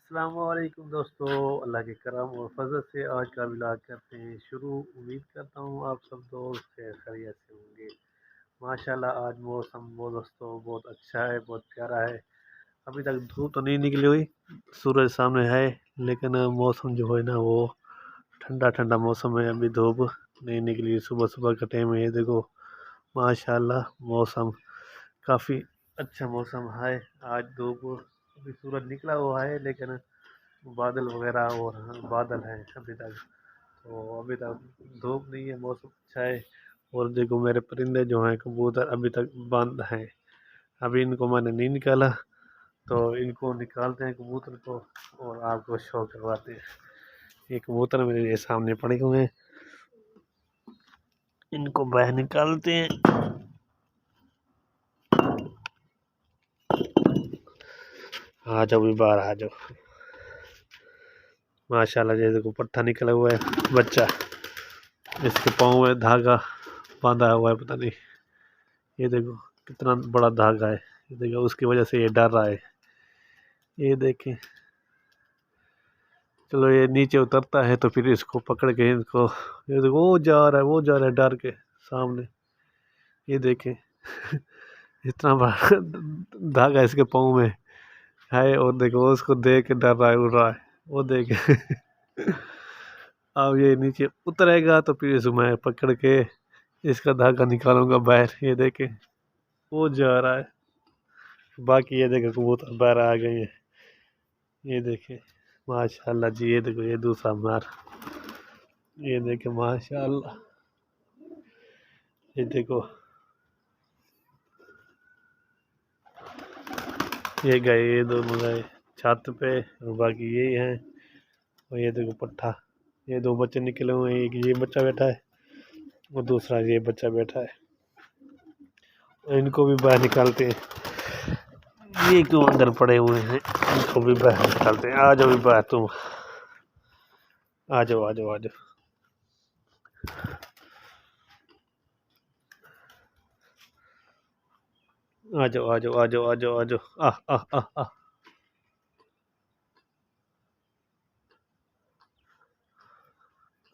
अस्सलामुअलैकुम दोस्तों, अल्लाह के करम और फजल से आज का व्लॉग करते हैं शुरू। उम्मीद करता हूँ आप सब दोस्त खैरियत से होंगे। माशाल्लाह आज मौसम वो दोस्तों बहुत अच्छा है, बहुत प्यारा है। अभी तक धूप तो नहीं निकली हुई, सूरज सामने है, लेकिन मौसम जो है ना वो ठंडा ठंडा मौसम है। अभी धूप नहीं निकली, सुबह सुबह का टाइम है। ये देखो माशाल्लाह मौसम काफ़ी अच्छा मौसम है। आज धूप, अभी सूरज निकला हुआ है लेकिन बादल वगैरह और बादल हैं अभी तक। तो अभी तक धूप नहीं है, मौसम अच्छा है। और देखो मेरे परिंदे जो हैं कबूतर अभी तक बंद हैं, अभी इनको मैंने नहीं निकाला। तो इनको निकालते हैं कबूतर को और आपको शो करवाते हैं। ये कबूतर मेरे सामने पड़े हुए हैं, इनको बाहर निकालते हैं। आ जाओ भी बाहर आ जाओ। माशाल्लाह ये देखो पट्ठा निकला हुआ है बच्चा, इसके पाँव में धागा बांधा हुआ है, पता नहीं। ये देखो कितना बड़ा धागा है, ये देखो उसकी वजह से ये डर रहा है। ये देखें, चलो ये नीचे उतरता है तो फिर इसको पकड़ के इसको, ये देखो वो जा रहा है, वो जा रहा है डर के सामने। ये देखें इतना बड़ा धागा इसके पाँव में है, और देखो उसको देख के डर रहा है, उड़ रहा है वो देखे अब ये नीचे उतरेगा तो फिर इसको मैं पकड़ के इसका धागा निकालूंगा बाहर। ये देखे वो जा रहा है, बाकी ये देखे कबूतर बाहर आ गए हैं। ये देखे माशाल्लाह जी, ये देखो ये दूसरा मार, ये देखे माशाल्लाह। ये देखो ये गए, ये दोनों गए छत पे, और बाकी यही हैं। और ये देखो पट्ठा, ये दो बच्चे निकले हुए हैं, एक ये बच्चा बैठा है और दूसरा ये बच्चा बैठा है। और इनको भी बाहर निकालते हैं, ये क्यों अंदर पड़े हुए हैं, इनको भी बाहर निकालते हैं। आ जाओ भी बाहर, तुम आ जाओ आ जाओ आ जाओ। आ जाओ आ जाओ आ जाओ आ जाओ आ जाओ आ।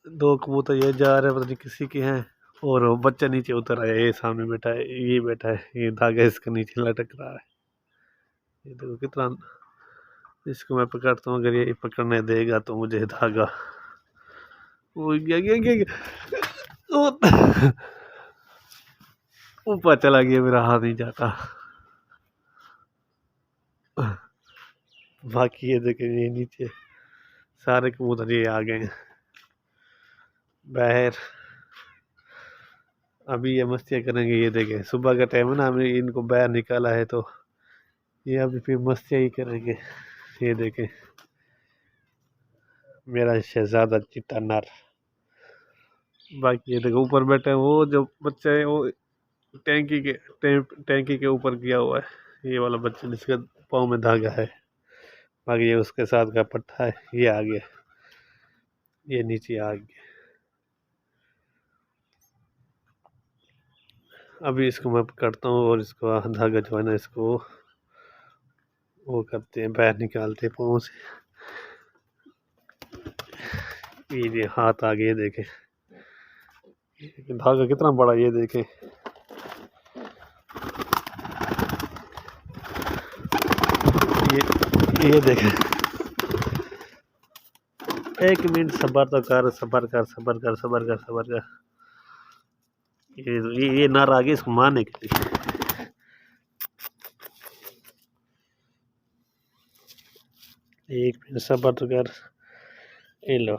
दो कबूतर ये जा रहे हैं, पता नहीं किसी के हैं, और वो बच्चा नीचे उतर आया, ये सामने बैठा है, ये बैठा है, ये धागा इसके नीचे लटक रहा है। ये देखो कितना, इसको मैं पकड़ता हूँ, अगर ये पकड़ने देगा तो मुझे धागा, वो गया गया गया, गया। ऊपर चला गया, मेरा हाथ नहीं जाता। बाकी ये देखे ये नीचे सारे कबूतर ये आ गए बाहर, अभी ये मस्तियाँ करेंगे। ये देखें सुबह का टाइम है ना, हमने इनको बाहर निकाला है तो ये अभी फिर मस्तियाँ ही करेंगे। ये देखें मेरा शहजादा चिट्टा नर। बाकी ये देखो ऊपर बैठे हैं, वो जो बच्चा है वो टैंकी के ऊपर गया हुआ है, ये वाला बच्चा जिसके पाँव में धागा है। बाकी ये उसके साथ का पट्टा है, ये आ गया, ये नीचे आ गया। अभी इसको मैं पकड़ता हूँ और इसको धागा जो है ना, इसको वो करते हैं, बाहर निकालते हैं पाँव से। ये हाथ आ गए, देखे धागा कितना बड़ा, ये देखे ये देखे। एक मिनट सबर तो कर, सबर कर सबर कर सबर कर सबर कर। ये नार आ गई इसको मारने के लिए। एक मिनट सबर तो कर। ये लो,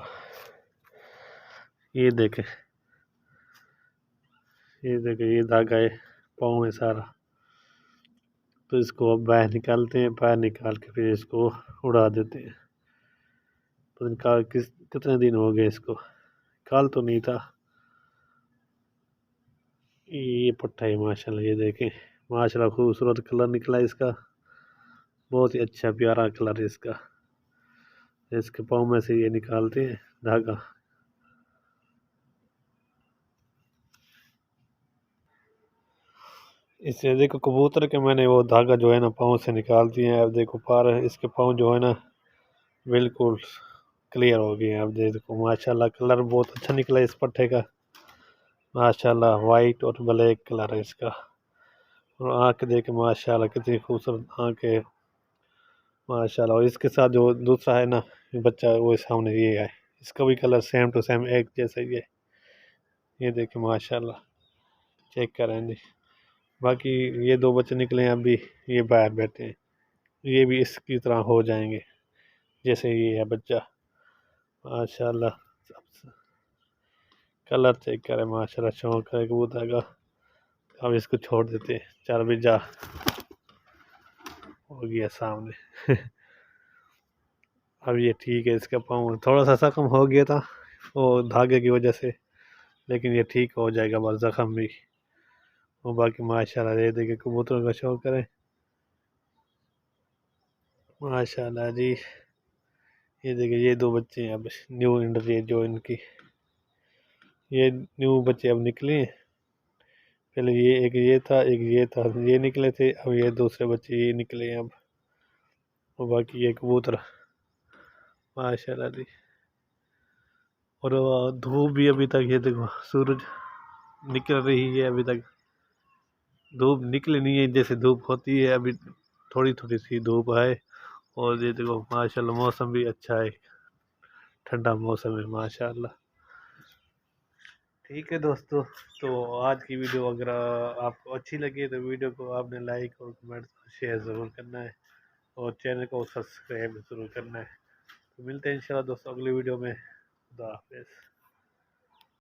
ये देखे, ये देखे ये धागा है पाँव में सारा। तो इसको अब बाहर निकालते हैं, बाहर निकाल के फिर इसको उड़ा देते हैं। पता नहीं कितने दिन हो गए इसको, काल तो नहीं था। ये पट्टा है माशाल्लाह, ये देखें माशाल्लाह खूबसूरत कलर निकला इसका, बहुत ही अच्छा प्यारा कलर है इसका। इसके पाँव में से ये निकालते हैं धागा। इससे देखो कबूतर के मैंने वो धागा जो है ना पाँव से निकाल दिए हैं। अब देखो पार इसके पाँव जो है ना बिल्कुल क्लियर हो गए हैं। अब देखो माशाल्लाह कलर बहुत अच्छा निकला इस पट्टे का। माशाल्लाह वाइट और ब्लैक कलर है इसका। और आँख देखे माशाल्लाह कितनी खूबसूरत आँख है माशाल्लाह। और इसके साथ जो दूसरा है ना बच्चा वो सामने ये है, इसका भी कलर सेम टू सेम एक जैसा ही है। ये देखिए माशाल्लाह चेक करें जी। बाकी ये दो बच्चे निकले हैं अभी, ये बाहर बैठे हैं, ये भी इसकी तरह हो जाएंगे जैसे ये है बच्चा माशाल्लाह। कलर चेक करें माशाल्लाह, शौक है कबूतर का। अब इसको छोड़ देते हैं, चल भी जा, हो गया सामने। अब ये ठीक है, इसका पाँव थोड़ा सा जख्म हो गया था वो धागे की वजह से, लेकिन ये ठीक हो जाएगा बस जख्म भी। और बाकी माशाल्लाह ये देखिए कबूतरों का शौक करें माशाल्लाह जी। ये देखिए ये दो बच्चे हैं अब न्यू इंडर जो इनकी, ये न्यू बच्चे अब निकले हैं। पहले ये एक ये था एक ये था, ये निकले थे, अब ये दूसरे बच्चे ये निकले हैं अब। और बाकी ये कबूतर माशाल्लाह जी। और धूप भी अभी तक ये देखो सूरज निकल रही है अभी तक, धूप निकली नहीं है जैसे धूप होती है अभी, थोड़ी थोड़ी सी धूप है। और ये देखो माशाल्लाह मौसम भी अच्छा है, ठंडा मौसम है माशाल्लाह। ठीक है दोस्तों, तो आज की वीडियो अगर आपको अच्छी लगी तो वीडियो को आपने लाइक और कमेंट और शेयर ज़रूर करना है, और चैनल को सब्सक्राइब ज़रूर करना है। तो मिलते हैं इंशाल्लाह दोस्तों अगली वीडियो में। खुदा हाफिज़।